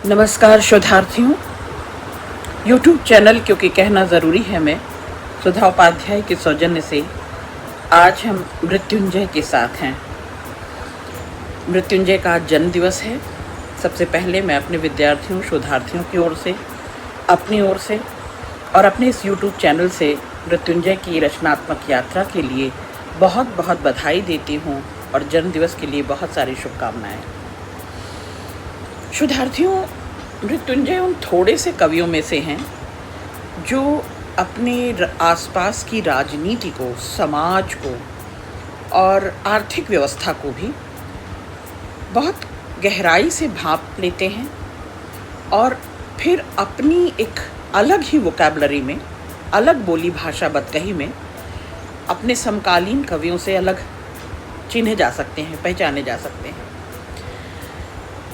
नमस्कार शोधार्थियों। YouTube channel क्योंकि कहना ज़रूरी है मैं सुधा उपाध्याय के सौजन्य से आज हम मृत्युंजय के साथ हैं। मृत्युंजय का आज जन्म दिवस है। सबसे पहले मैं अपने विद्यार्थियों शोधार्थियों की ओर से, अपनी ओर से और अपने इस YouTube चैनल से मृत्युंजय की रचनात्मक यात्रा के लिए बहुत बहुत बधाई देती हूँ और जन्म दिवस के लिए बहुत सारी शुभकामनाएँ। शोधार्थियों, मृत्युंजय उन थोड़े से कवियों में से हैं जो अपने आसपास की राजनीति को, समाज को और आर्थिक व्यवस्था को भी बहुत गहराई से भांप लेते हैं और फिर अपनी एक अलग ही वोकैबुलरी में, अलग बोली भाषा बतकही में अपने समकालीन कवियों से अलग चिन्हे जा सकते हैं, पहचाने जा सकते हैं।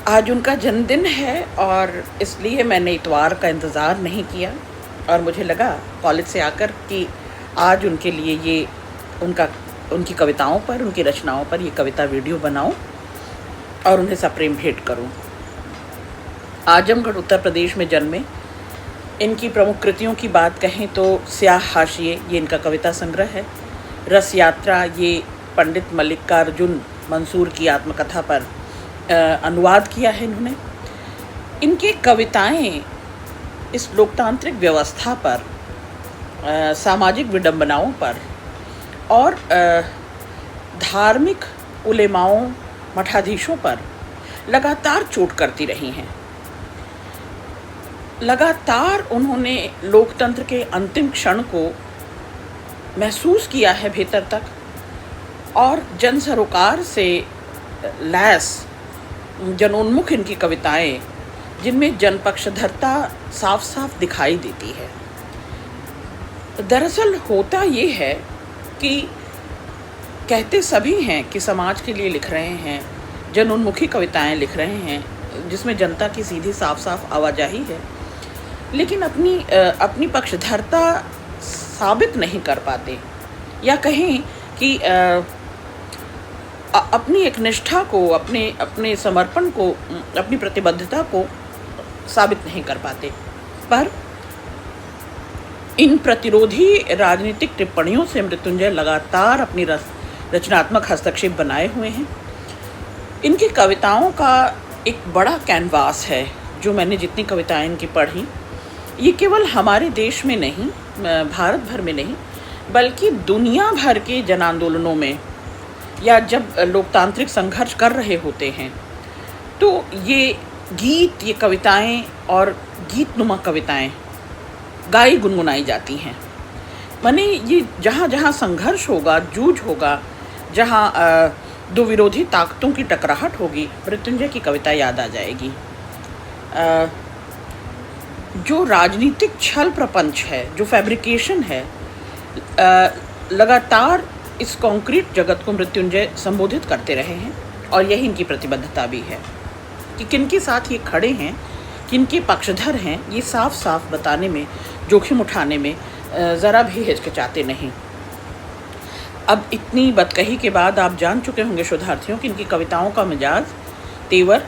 आज उनका जन्मदिन है और इसलिए मैंने इतवार का इंतज़ार नहीं किया और मुझे लगा कॉलेज से आकर कि आज उनके लिए ये उनकी कविताओं पर, उनकी रचनाओं पर ये कविता वीडियो बनाऊं और उन्हें सप्रेम भेंट करूं। आजमगढ़ उत्तर प्रदेश में जन्मे। इनकी प्रमुख कृतियों की बात कहें तो स्याह हाशिए, ये इनका कविता संग्रह है। रस यात्रा, ये पंडित मल्लिकार्जुन मंसूर की आत्मकथा पर अनुवाद किया है इन्होंने। इनकी कविताएं इस लोकतांत्रिक व्यवस्था पर, सामाजिक विडंबनाओं पर और धार्मिक उलेमाओं, मठाधीशों पर लगातार चोट करती रही हैं। लगातार उन्होंने लोकतंत्र के अंतिम क्षण को महसूस किया है भीतर तक और जन सरोकार से लैस जनोन्मुख इनकी कविताएं, जिनमें जनपक्षधरता साफ साफ दिखाई देती है। दरअसल होता ये है कि कहते सभी हैं कि समाज के लिए लिख रहे हैं, जनोन्मुखी कविताएं लिख रहे हैं जिसमें जनता की सीधी साफ साफ आवाजाही है, लेकिन अपनी पक्षधरता साबित नहीं कर पाते या कहें कि अपनी एक निष्ठा को, अपने समर्पण को, अपनी प्रतिबद्धता को साबित नहीं कर पाते। पर इन प्रतिरोधी राजनीतिक टिप्पणियों से मृत्युंजय लगातार अपनी रचनात्मक हस्तक्षेप बनाए हुए हैं। इनकी कविताओं का एक बड़ा कैनवास है। जो मैंने जितनी कविताएं इनकी पढ़ी, ये केवल हमारे देश में नहीं, भारत भर में नहीं, बल्कि दुनिया भर के जन आंदोलनों में या जब लोकतांत्रिक संघर्ष कर रहे होते हैं तो ये गीत, ये कविताएं और गीतनुमा कविताएं गाई गुनगुनाई जाती हैं। माने ये जहाँ जहाँ संघर्ष होगा, जूझ होगा, जहाँ दो विरोधी ताकतों की टकराहट होगी, मृत्युंजय की कविता याद आ जाएगी। जो राजनीतिक छल प्रपंच है, जो फैब्रिकेशन है, लगातार इस कॉन्क्रीट जगत को मृत्युंजय संबोधित करते रहे हैं और यही इनकी प्रतिबद्धता भी है कि किनके साथ ये खड़े हैं, किनके पक्षधर हैं, ये साफ साफ बताने में, जोखिम उठाने में ज़रा भी हिचकिचाते नहीं। अब इतनी बदकही के बाद आप जान चुके होंगे शोधार्थियों कि इनकी कविताओं का मिजाज, तेवर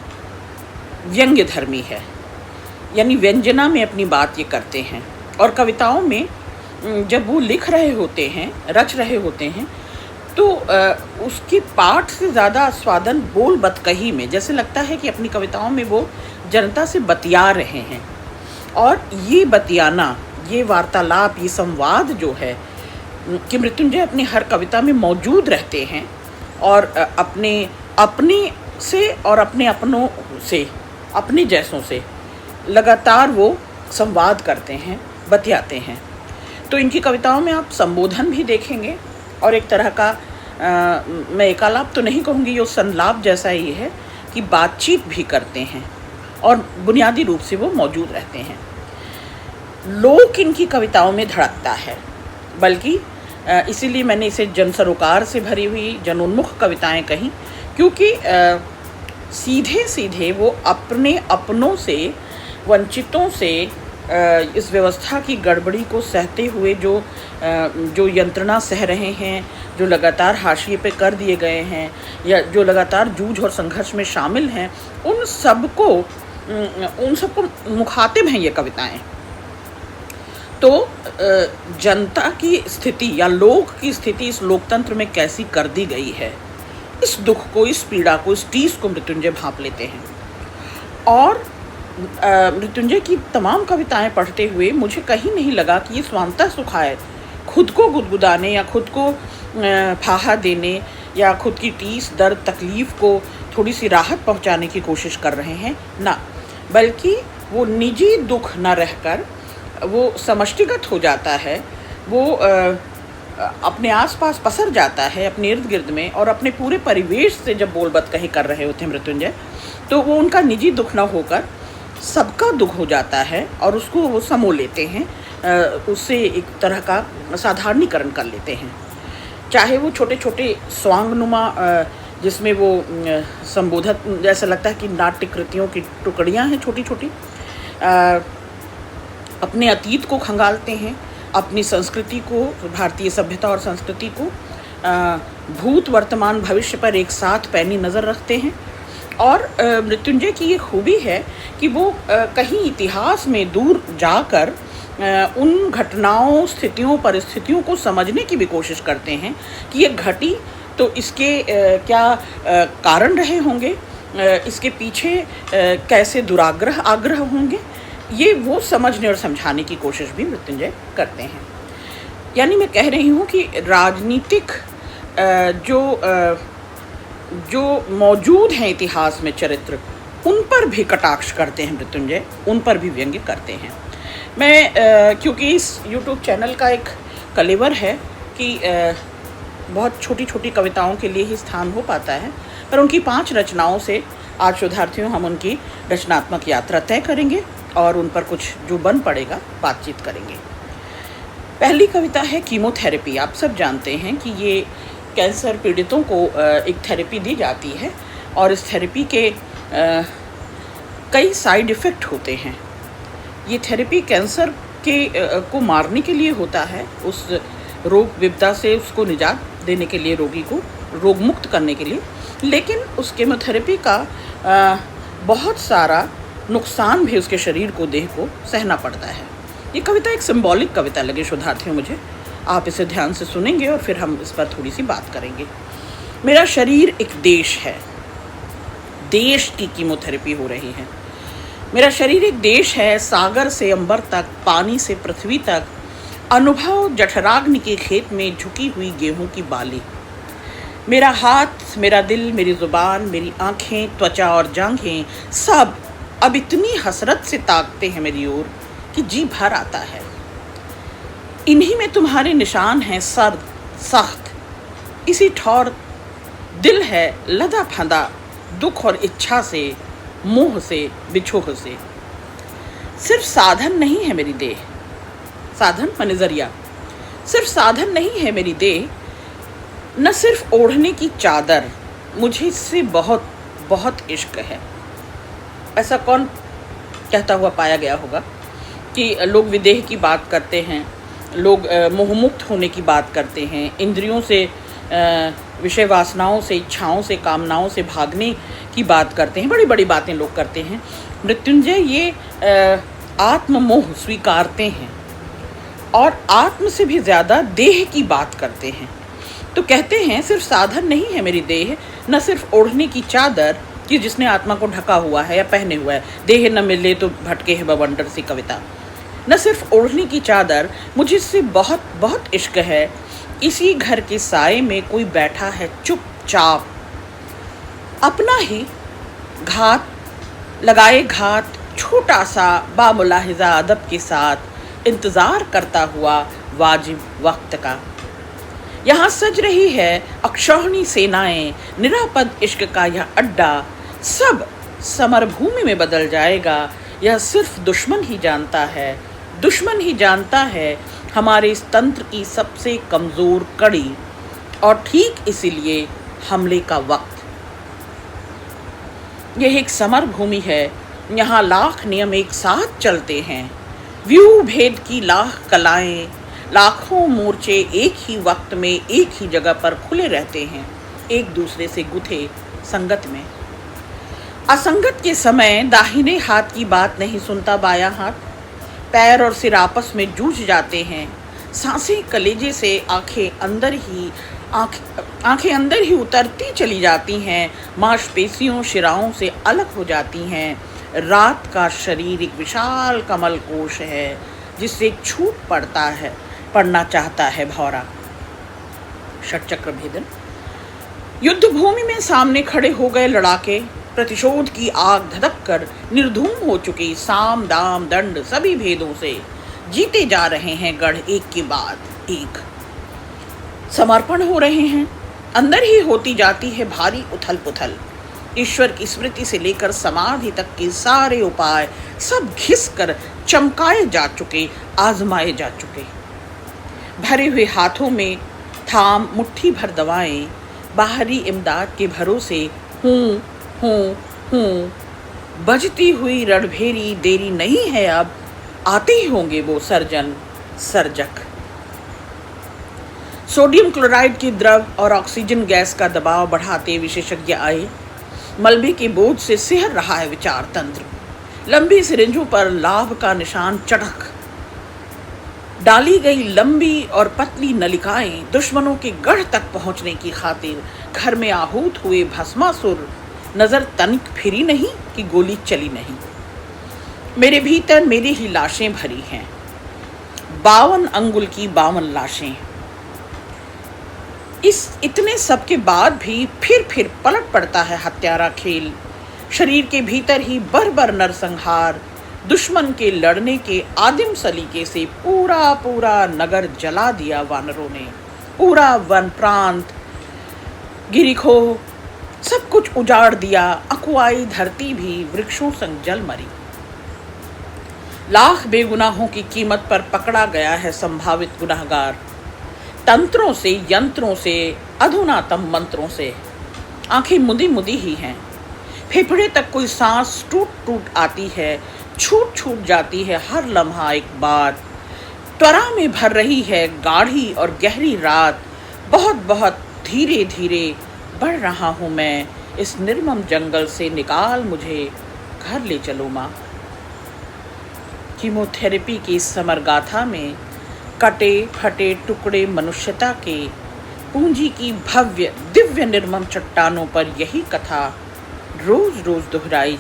व्यंग्य धर्मी है, यानी व्यंजना में अपनी बात ये करते हैं। और कविताओं में जब वो लिख रहे होते हैं, रच रहे होते हैं, तो उसकी पाठ से ज़्यादा आस्वादन बोल बतकही में, जैसे लगता है कि अपनी कविताओं में वो जनता से बतिया रहे हैं। और ये बतियाना, ये वार्तालाप, ये संवाद जो है कि मृत्युंजय अपनी हर कविता में मौजूद रहते हैं और अपने से और अपने अपनों से, अपने जैसों से लगातार वो संवाद करते हैं, बतियाते हैं। तो इनकी कविताओं में आप संबोधन भी देखेंगे और एक तरह का मैं एकालाप तो नहीं कहूँगी, ये संलाप जैसा ही है कि बातचीत भी करते हैं और बुनियादी रूप से वो मौजूद रहते हैं। लोक इनकी कविताओं में धड़कता है, बल्कि इसीलिए मैंने इसे जन सरोकार से भरी हुई जनोन्मुख कविताएं कहीं, क्योंकि सीधे सीधे वो अपने अपनों से, वंचितों से, इस व्यवस्था की गड़बड़ी को सहते हुए जो यंत्रणा सह रहे हैं, जो लगातार हाशिए पे कर दिए गए हैं या जो लगातार जूझ और संघर्ष में शामिल हैं, उन सब को उन सबको मुखातिब हैं ये कविताएं। तो जनता की स्थिति या लोक की स्थिति इस लोकतंत्र में कैसी कर दी गई है, इस दुख को, इस पीड़ा को, इस टीस को मृत्युंजय भांप लेते हैं। और मृत्युंजय की तमाम कविताएं पढ़ते हुए मुझे कहीं नहीं लगा कि ये स्वांतः सुखाय खुद को गुदगुदाने या खुद को फाहा देने या खुद की टीस, दर्द, तकलीफ़ को थोड़ी सी राहत पहुंचाने की कोशिश कर रहे हैं, ना, बल्कि वो निजी दुख न रहकर वो समष्टिगत हो जाता है, वो अपने आसपास पसर जाता है, अपने इर्द गिर्द में, और अपने पूरे परिवेश से जब बोलबत कहीं कर रहे होते हैं मृत्युंजय, तो वो उनका निजी दुख न होकर सबका दुख हो जाता है और उसको वो समो लेते हैं, उससे एक तरह का साधारणीकरण कर लेते हैं। चाहे वो छोटे छोटे स्वांगनुमा जिसमें वो संबोधक, जैसा लगता है कि नाट्य कृतियों की टुकड़ियाँ हैं छोटी छोटी, अपने अतीत को खंगालते हैं, अपनी संस्कृति को, भारतीय सभ्यता और संस्कृति को, भूत, वर्तमान, भविष्य पर एक साथ पैनी नज़र रखते हैं। और मृत्युंजय की ये खूबी है कि वो कहीं इतिहास में दूर जाकर उन घटनाओं, स्थितियों, परिस्थितियों को समझने की भी कोशिश करते हैं कि ये घटी तो इसके क्या कारण रहे होंगे, इसके पीछे कैसे दुराग्रह, आग्रह होंगे, ये वो समझने और समझाने की कोशिश भी मृत्युंजय करते हैं। यानी मैं कह रही हूँ कि राजनीतिक जो मौजूद हैं इतिहास में चरित्र, उन पर भी कटाक्ष करते हैं मृत्युंजय, उन पर भी व्यंग्य करते हैं। मैं क्योंकि इस YouTube चैनल का एक कलेवर है कि बहुत छोटी छोटी कविताओं के लिए ही स्थान हो पाता है, पर उनकी 5 रचनाओं से आज शोधार्थियों हम उनकी रचनात्मक यात्रा तय करेंगे और उन पर कुछ जो बन पड़ेगा बातचीत करेंगे। पहली कविता है कीमोथेरेपी। आप सब जानते हैं कि ये कैंसर पीड़ितों को एक थेरेपी दी जाती है और इस थेरेपी के कई साइड इफ़ेक्ट होते हैं। ये थेरेपी कैंसर को मारने के लिए होता है, उस रोग विपदा से उसको निजात देने के लिए, रोगी को रोग मुक्त करने के लिए, लेकिन उस कीमोथेरेपी का बहुत सारा नुकसान भी उसके शरीर को, देह को सहना पड़ता है। ये कविता एक सिंबॉलिक कविता लगे शोधार्थियों मुझे। आप इसे ध्यान से सुनेंगे और फिर हम इस पर थोड़ी सी बात करेंगे। मेरा शरीर एक देश है, देश की कीमोथेरेपी हो रही है। मेरा शरीर एक देश है, सागर से अंबर तक, पानी से पृथ्वी तक, अनुभव जठराग्नि के खेत में झुकी हुई गेहूं की बाली। मेरा हाथ, मेरा दिल, मेरी जुबान, मेरी आँखें, त्वचा और जांघें सब अब इतनी हसरत से ताकते हैं मेरी ओर कि जी भर आता है। इन्हीं में तुम्हारे निशान हैं, सर्द, सख्त, इसी ठौर दिल है लदा फंदा, दुख और इच्छा से, मोह से, बिछोह से। सिर्फ साधन नहीं है मेरी देह, साधन माने जरिया, सिर्फ साधन नहीं है मेरी देह, न सिर्फ ओढ़ने की चादर, मुझे इससे बहुत बहुत इश्क है। ऐसा कौन कहता हुआ पाया गया होगा कि लोग विदेह की बात करते हैं, लोग मोहमुक्त होने की बात करते हैं, इंद्रियों से, विषय वासनाओं से, इच्छाओं से, कामनाओं से भागने की बात करते हैं, बड़ी बड़ी बातें लोग करते हैं। मृत्युंजय ये आत्ममोह स्वीकारते हैं और आत्म से भी ज़्यादा देह की बात करते हैं। तो कहते हैं सिर्फ साधन नहीं है मेरी देह, न सिर्फ ओढ़ने की चादर कि जिसने आत्मा को ढका हुआ है या पहने हुआ है, देह न मिले तो भटके है बवंडर सी कविता। न सिर्फ ओढ़ने की चादर, मुझे इससे बहुत बहुत इश्क है, इसी घर के साए में कोई बैठा है चुपचाप, अपना ही घात लगाए, घात छोटा सा बामुलाहिजा अदब के साथ इंतज़ार करता हुआ वाजिब वक्त का। यहाँ सज रही है अक्षौहिणी सेनाएं, निरापद इश्क का यह अड्डा सब समरभूमि में बदल जाएगा, यह सिर्फ दुश्मन ही जानता है, दुश्मन ही जानता है हमारे इस तंत्र की सबसे कमज़ोर कड़ी, और ठीक इसीलिए हमले का वक्त। यह एक समर भूमि है, यहाँ लाख नियम एक साथ चलते हैं, व्यू भेद की लाख कलाएं, लाखों मोर्चे एक ही वक्त में एक ही जगह पर खुले रहते हैं, एक दूसरे से गुथे संगत में। असंगत के समय दाहिने हाथ की बात नहीं सुनता बायां हाथ। पैर और सिर आपस में जूझ जाते हैं। सांसें कलेजे से आंखें अंदर ही उतरती चली जाती हैं। मांसपेशियों शिराओं से अलग हो जाती हैं। रात का शरीर एक विशाल कमल कोश है जिससे छूट पड़ना चाहता है भौरा। षटचक्र भेदन। युद्ध भूमि में सामने खड़े हो गए लड़ाके। प्रतिशोध की आग धधक कर निर्धूम हो चुके साम दाम दंड सभी भेदों से जीते जा रहे हैं गढ़ एक के बाद एक। समर्पण हो रहे हैं। अंदर ही होती जाती है भारी उथल पुथल। ईश्वर की स्मृति से लेकर समाधि तक के सारे उपाय सब घिस कर चमकाए जा चुके, आजमाए जा चुके। भरे हुए हाथों में थाम मुट्ठी भर दवाएं, बाहरी इमदाद के भरोसे हूँ बजती हुई रणभेरी। देरी नहीं है अब, आते ही होंगे वो सर्जन सर्जक। सोडियम क्लोराइड के द्रव और ऑक्सीजन गैस का दबाव बढ़ाते विशेषज्ञ आए। मलबे के बोझ से सिहर रहा है विचार तंत्र। लंबी सिरिंजों पर लाभ का निशान चटक डाली गई लंबी और पतली नलिकाएं दुश्मनों के गढ़ तक पहुंचने की खातिर घर में आहूत हुए भस्मासुर। नजर तनिक फिरी नहीं कि गोली चली नहीं। मेरे भीतर मेरी ही लाशें भरी हैं, 52 अंगुल की 52 लाशें। इस इतने सब के बाद भी फिर पलट पड़ता है हत्यारा खेल। शरीर के भीतर ही बर्बर नरसंहार। दुश्मन के लड़ने के आदिम सलीके से पूरा नगर जला दिया वानरों ने। पूरा वन प्रांत गिरिखो सब कुछ उजाड़ दिया। अकुआई धरती भी वृक्षों संग जल मरी। लाख बेगुनाहों की कीमत पर पकड़ा गया है संभावित गुनाहगार। तंत्रों से, यंत्रों से, अधुनातम मंत्रों से। आंखें मुदी ही हैं। फेफड़े तक कोई सांस टूट आती है, छूट जाती है हर लम्हा एक बात। त्वरा में भर रही है गाढ़ी और गहरी रात। बहुत धीरे बढ़ रहा हूँ मैं इस निर्मम जंगल से। निकाल मुझे घर ले चलो माँ। कीमोथेरेपी की इस समरगाथा में कटे फटे टुकड़े मनुष्यता के पूंजी की भव्य दिव्य निर्मम चट्टानों पर यही कथा रोज दोहराई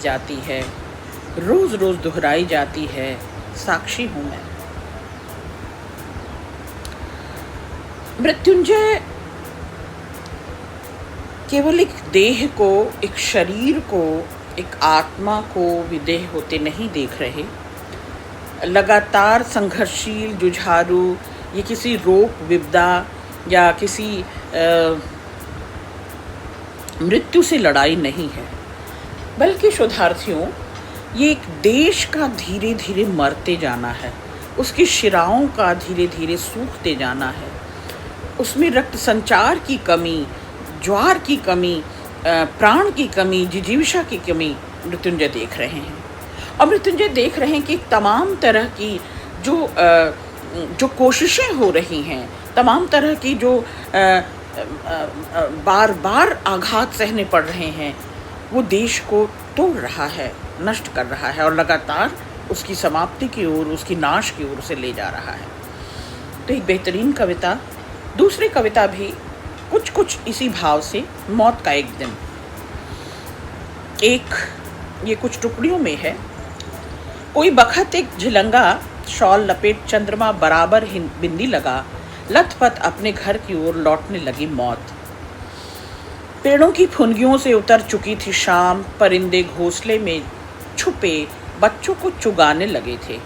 जाती है। साक्षी हूं मैं। मृत्युंजय केवल एक देह को, एक शरीर को, एक आत्मा को विदेह होते नहीं देख रहे। लगातार संघर्षशील, जुझारू, ये किसी रोग विपदा या किसी मृत्यु से लड़ाई नहीं है, बल्कि शोधार्थियों ये एक देश का धीरे धीरे मरते जाना है। उसकी शिराओं का धीरे धीरे सूखते जाना है। उसमें रक्त संचार की कमी, ज्वार की कमी, प्राण की कमी, जिजीविषा की कमी मृत्युंजय देख रहे हैं। और मृत्युंजय देख रहे हैं कि तमाम तरह की जो कोशिशें हो रही हैं, तमाम तरह की जो बार बार आघात सहने पड़ रहे हैं, वो देश को तोड़ रहा है, नष्ट कर रहा है और लगातार उसकी समाप्ति की ओर, उसकी नाश की ओर से ले जा रहा है। तो एक बेहतरीन कविता, दूसरी कविता भी कुछ इसी भाव से, मौत का एक दिन। ये कुछ टुकड़ियों में है। कोई बखत एक झिलंगा शॉल लपेट चंद्रमा बराबर बिंदी लगा, लथपथ अपने घर की ओर लौटने लगी मौत। पेड़ों की फुनगियों से उतर चुकी थी शाम। परिंदे घोंसले में छुपे बच्चों को चुगाने लगे थे।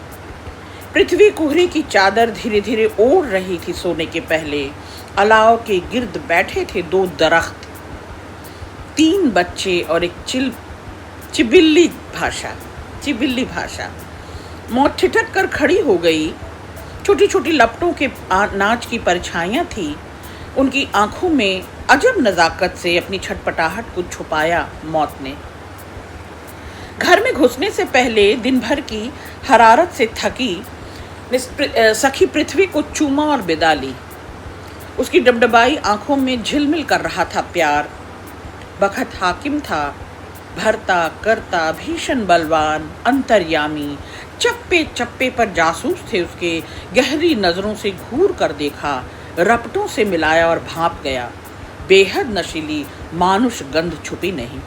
पृथ्वी कोहरे की चादर धीरे धीरे ओढ़ रही थी सोने के पहले। अलाव के गिर्द बैठे थे 2 दरख्त, 3 बच्चे और एक चिबिल्ली भाषा। मौत ठिठक कर खड़ी हो गई। छोटी छोटी लपटों के नाच की परछाइयाँ थी। उनकी आंखों में अजब नज़ाकत से अपनी छटपटाहट को छुपाया मौत ने। घर में घुसने से पहले दिन भर की हरारत से थकी सखी पृथ्वी को चूमा और बिदा ली। उसकी डबडबाई आंखों में झिलमिल कर रहा था प्यार। बखत हाकिम था भरता करता भीषण बलवान अंतर्यामी, चप्पे चप्पे पर जासूस थे उसके, गहरी नजरों से घूर कर देखा, रपटों से मिलाया और भांप गया। बेहद नशीली मानुष गंध छुपी नहीं।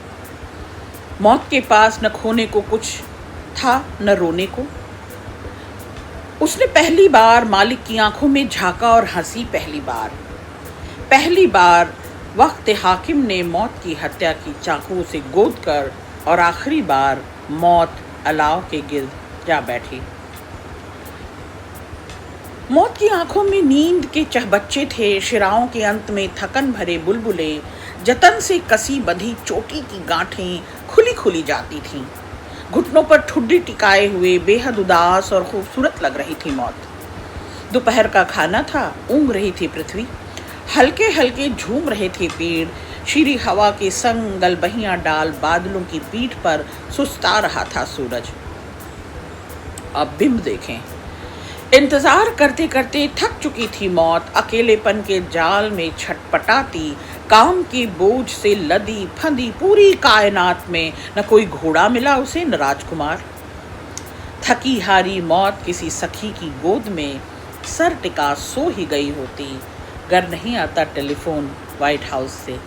मौत के पास न खोने को कुछ था न रोने को। उसने पहली बार मालिक की आंखों में झांका और हंसी। पहली बार वक्त हाकिम ने मौत की हत्या की चाकू से गोद कर, और आखिरी बार मौत अलाव के गिर्द जा बैठी। मौत की आंखों में नींद के चहबच्चे थे, शिराओं के अंत में थकन भरे बुलबुले, जतन से कसी बंधी चोटी की गांठें खुली खुली जाती थीं। घुटनों पर ठुड्डी टिकाए हुए बेहद उदास और खूबसूरत लग रही थी मौत। दोपहर का खाना था, ऊँघ रही थी पृथ्वी, हल्के हल्के झूम रहे थे पेड़, शीरी हवा के संग गलबहियां डाल बादलों की पीठ पर सुस्ता रहा था सूरज। अब बिंब देखें। इंतजार करते करते थक चुकी थी मौत, अकेलेपन के जाल में छटपटाती, काम के बोझ से लदी फंदी पूरी कायनात में न कोई घोड़ा मिला उसे न राजकुमार। थकी हारी मौत किसी सखी की गोद में सर टिका सो ही गई होती, गर नहीं आता टेलीफोन व्हाइट हाउस से,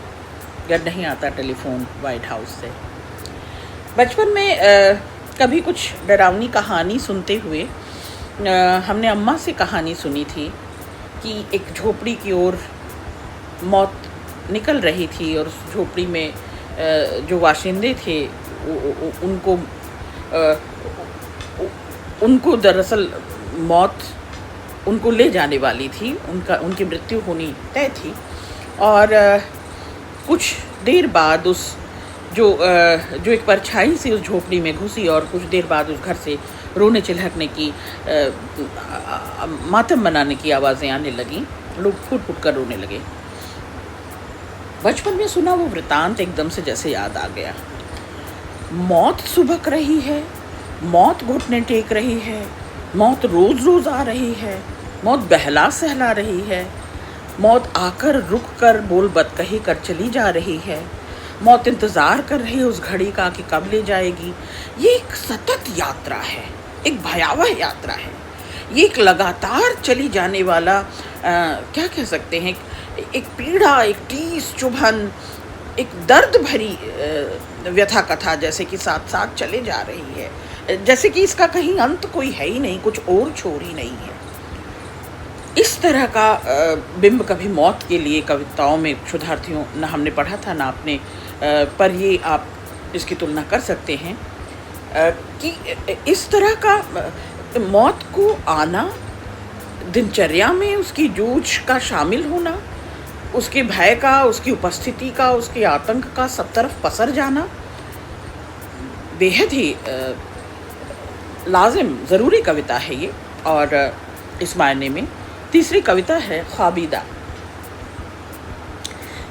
गर नहीं आता टेलीफोन व्हाइट हाउस से। बचपन में कभी कुछ डरावनी कहानी सुनते हुए हमने अम्मा से कहानी सुनी थी कि एक झोपड़ी की ओर मौत निकल रही थी और उस झोपड़ी में जो वाशिंदे थे उनको दरअसल मौत उनको ले जाने वाली थी, उनकी मृत्यु होनी तय थी। और कुछ देर बाद उस जो एक परछाई सी उस झोपड़ी में घुसी और कुछ देर बाद उस घर से रोने चिल्हकने की मातम मनाने की आवाज़ें आने लगीं, लोग फूट फूट कर रोने लगे। बचपन में सुना वो वृतांत एकदम से जैसे याद आ गया। मौत सुबक रही है, मौत घुटने टेक रही है, मौत रोज रोज आ रही है, मौत बहला सहला रही है, मौत आकर रुक कर बोल बद कही कर चली जा रही है, मौत इंतज़ार कर रही है उस घड़ी का कि कब ले जाएगी। ये एक सतत यात्रा है, एक भयावह यात्रा है, ये एक लगातार चली जाने वाला क्या कह सकते हैं, एक पीड़ा, एक टीस चुभन, एक दर्द भरी व्यथा कथा जैसे कि साथ साथ चले जा रही है, जैसे कि इसका कहीं अंत कोई है ही नहीं, कुछ और छोर ही नहीं है। इस तरह का बिंब कभी मौत के लिए कविताओं में क्षुधार्थियों न हमने पढ़ा था ना आपने, पर ये आप इसकी तुलना कर सकते हैं कि इस तरह का मौत को आना, दिनचर्या में उसकी जूझ का शामिल होना, उसके भय का, उसकी उपस्थिति का, उसके आतंक का सब तरफ पसर जाना बेहद ही लाजिम ज़रूरी कविता है ये। और इस मायने में तीसरी कविता है ख्वाबीदा।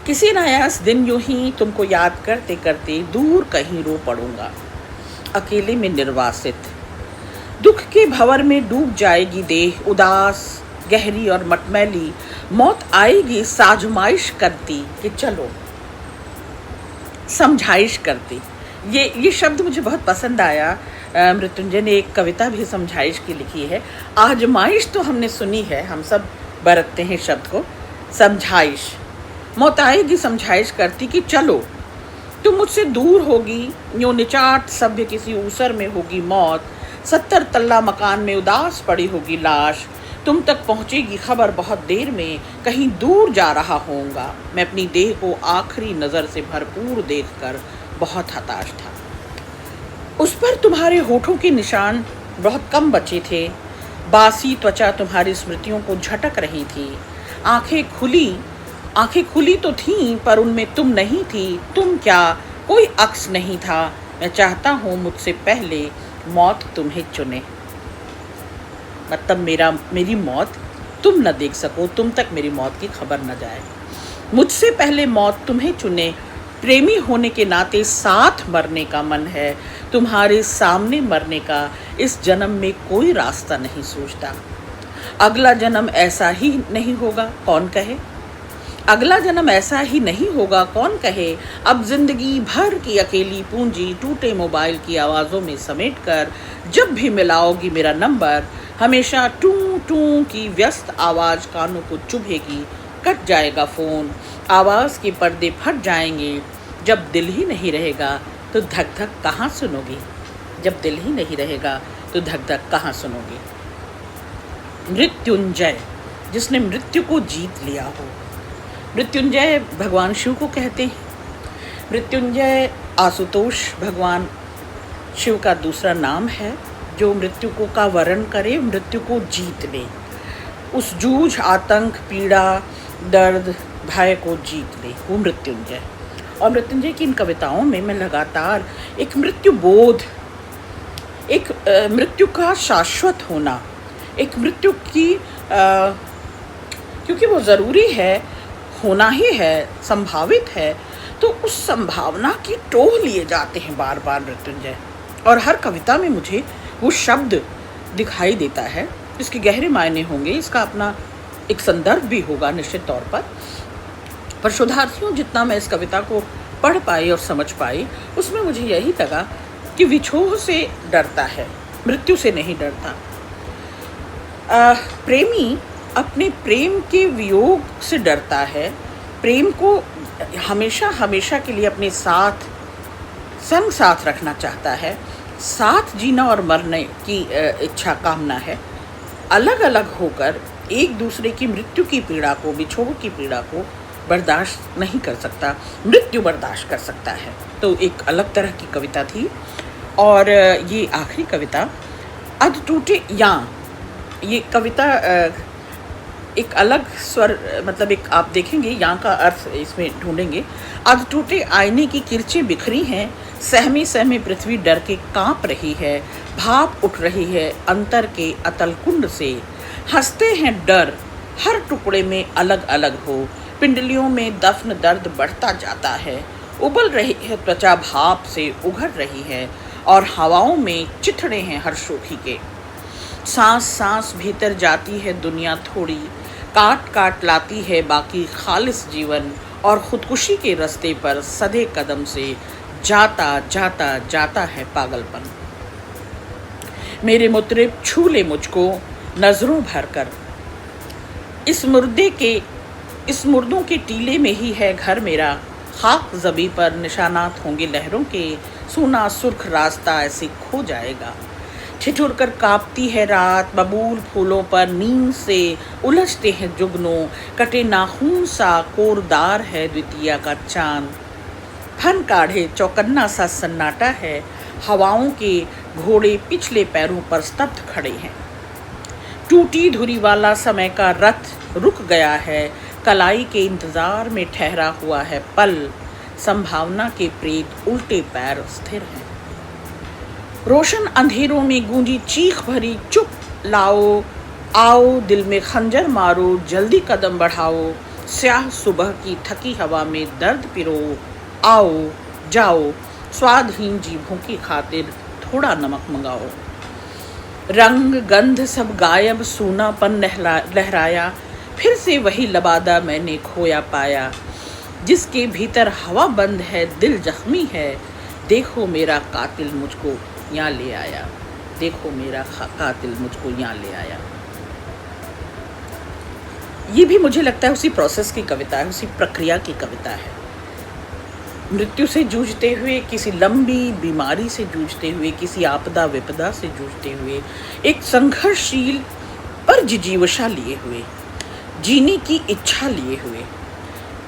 किसी नायास दिन यूं ही तुमको याद करते करते दूर कहीं रो पड़ूंगा, अकेले में निर्वासित, दुख के भंवर में डूब जाएगी देह, उदास गहरी और मटमैली, मौत आएगी साजमाइश करती कि चलो, समझाइश करती। ये शब्द मुझे बहुत पसंद आया। मृत्युंजय ने एक कविता भी समझाइश की लिखी है। आजमाइश तो हमने सुनी है, हम सब बरतते हैं शब्द को, समझाइश। मौत आएगी समझाइश करती कि चलो, तुम मुझसे दूर होगी, यूं निचाट सभ्य किसी ऊसर में होगी मौत, 70 तल्ला मकान में उदास पड़ी होगी लाश, तुम तक पहुँचेगी खबर बहुत देर में, कहीं दूर जा रहा होऊंगा, मैं अपनी देह को आखिरी नज़र से भरपूर देखकर बहुत हताश था। उस पर तुम्हारे होठों के निशान बहुत कम बचे थे, बासी त्वचा तुम्हारी स्मृतियों को झटक रही थी, आंखें खुली तो थीं पर उनमें तुम नहीं थी, तुम क्या, कोई अक्स नहीं था, मैं चाहता हूँ मुझसे पहले मौत तुम्हें चुने। मतलब मेरी मौत तुम न देख सको, तुम तक मेरी मौत की खबर न जाए, मुझसे पहले मौत तुम्हें चुने। प्रेमी होने के नाते साथ मरने का मन है, तुम्हारे सामने मरने का इस जन्म में कोई रास्ता नहीं सोचता, अगला जन्म ऐसा ही नहीं होगा कौन कहे, अगला जन्म ऐसा ही नहीं होगा कौन कहे, अब जिंदगी भर की अकेली पूंजी टूटे मोबाइल की आवाज़ों में समेट कर जब भी मिलाओगी मेरा नंबर, हमेशा टू टू की व्यस्त आवाज़ कानों को चुभेगी, कट जाएगा फ़ोन, आवाज़ के पर्दे फट जाएंगे। जब दिल ही नहीं रहेगा तो धक धक कहाँ सुनोगी, जब दिल ही नहीं रहेगा तो धक धक कहाँ सुनोगी। मृत्युंजय, जिसने मृत्यु को जीत लिया हो। मृत्युंजय भगवान शिव को कहते हैं। मृत्युंजय आशुतोष भगवान शिव का दूसरा नाम है, जो मृत्यु को का वरण करे, मृत्यु को जीत ले, उस जूझ, आतंक, पीड़ा, दर्द, भय को जीत ले, वो मृत्युंजय। और मृत्युंजय की इन कविताओं में मैं लगातार एक मृत्यु बोध, एक मृत्यु का शाश्वत होना, एक मृत्यु की क्योंकि वो ज़रूरी है, होना ही है, संभावित है, तो उस संभावना की टोह लिए जाते हैं बार बार मृत्युंजय। और हर कविता में मुझे वो शब्द दिखाई देता है, इसके गहरे मायने होंगे, इसका अपना एक संदर्भ भी होगा निश्चित तौर पर शोधार्थियों जितना मैं इस कविता को पढ़ पाई और समझ पाई, उसमें मुझे यही लगा कि विछोह से डरता है, मृत्यु से नहीं डरता। प्रेमी अपने प्रेम के वियोग से डरता है, प्रेम को हमेशा हमेशा के लिए अपने साथ रखना चाहता है, साथ जीना और मरने की इच्छा कामना है। अलग अलग होकर एक दूसरे की मृत्यु की पीड़ा को, विछोह की पीड़ा को बर्दाश्त नहीं कर सकता, मृत्यु बर्दाश्त कर सकता है। तो एक अलग तरह की कविता थी। और ये आखिरी कविता अध टूटे यहाँ, ये कविता एक अलग स्वर, मतलब एक आप देखेंगे यहाँ का अर्थ इसमें ढूंढेंगे। अध टूटे आईने की किरचें बिखरी हैं, सहमी सहमी पृथ्वी डर के कांप रही है, भाप उठ रही है अंतर के अतल कुंड से, हंसते हैं डर हर टुकड़े में अलग अलग हो, पिंडलियों में दफन दर्द बढ़ता जाता है, उबल रही है त्वचा भाप से उघड़ रही है, और हवाओं में चिथड़े हैं हर शोखी के। सांस सांस भीतर जाती है दुनिया थोड़ी, काट काट लाती है बाकी खालिस जीवन, और खुदकुशी के रास्ते पर सधे कदम से जाता जाता जाता है पागलपन। मेरे मुतरिब छू ले मुझको नजरों भर कर, इस मुर्दों के टीले में ही है घर मेरा, खाक ज़बी पर निशानात होंगे लहरों के, सूना सुर्ख रास्ता ऐसे खो जाएगा। ठिठुर कर कांपती है रात, बबूल फूलों पर नींद से उलझते हैं जुगनों, कटे नाखून सा कोरदार है द्वितीया का चांद, फन काढ़े चौकन्ना सा सन्नाटा है, हवाओं के घोड़े पिछले पैरों पर स्तब्ध खड़े हैं। टूटी धुरी वाला समय का रथ रुक गया है, कलाई के इंतजार में ठहरा हुआ है पल, संभावना के प्रेत उल्टे पैर स्थिर हैं। रोशन अंधेरों में गूंजी चीख भरी चुप लाओ, आओ दिल में खंजर मारो, जल्दी कदम बढ़ाओ, स्याह सुबह की थकी हवा में दर्द पिरो, आओ जाओ स्वादहीन जीभों की खातिर थोड़ा नमक मंगाओ। रंग गंध सब गायब, सूनापन लहराया, फिर से वही लबादा मैंने खोया पाया, जिसके भीतर हवा बंद है दिल जख्मी है, देखो मेरा कातिल मुझको यहाँ ले आया, देखो मेरा कातिल मुझको यहाँ ले आया। ये भी मुझे लगता है उसी प्रोसेस की कविता है, उसी प्रक्रिया की कविता है। मृत्यु से जूझते हुए, किसी लंबी बीमारी से जूझते हुए, किसी आपदा विपदा से जूझते हुए, एक संघर्षशील पर जिजीवशा लिए हुए, जीने की इच्छा लिए हुए,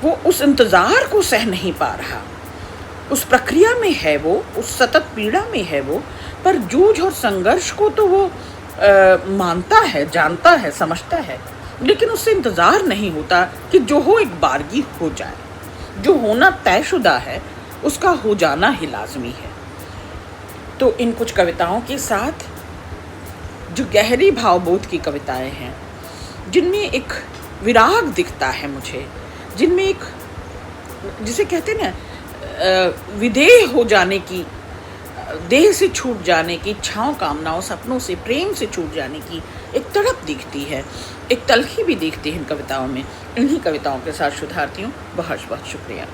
वो उस इंतज़ार को सह नहीं पा रहा, उस प्रक्रिया में है वो, उस सतत पीड़ा में है वो, पर जूझ और संघर्ष को तो वो मानता है, जानता है, समझता है, लेकिन उससे इंतज़ार नहीं होता कि जो हो एक बारगी हो जाए। जो होना तयशुदा है उसका हो जाना ही लाजमी है। तो इन कुछ कविताओं के साथ जो गहरी भावबोध की कविताएं हैं, जिनमें एक विराग दिखता है मुझे, जिनमें एक जिसे कहते हैं ना विधेय हो जाने की देह से छूट जाने की इच्छाओं, कामनाओं, सपनों से, प्रेम से छूट जाने की एक तड़प दिखती है, एक तलखी भी दिखती है इन कविताओं में। इन्हीं कविताओं के साथ शुद्धारती हूँ। बहुत बहुत शुक्रिया।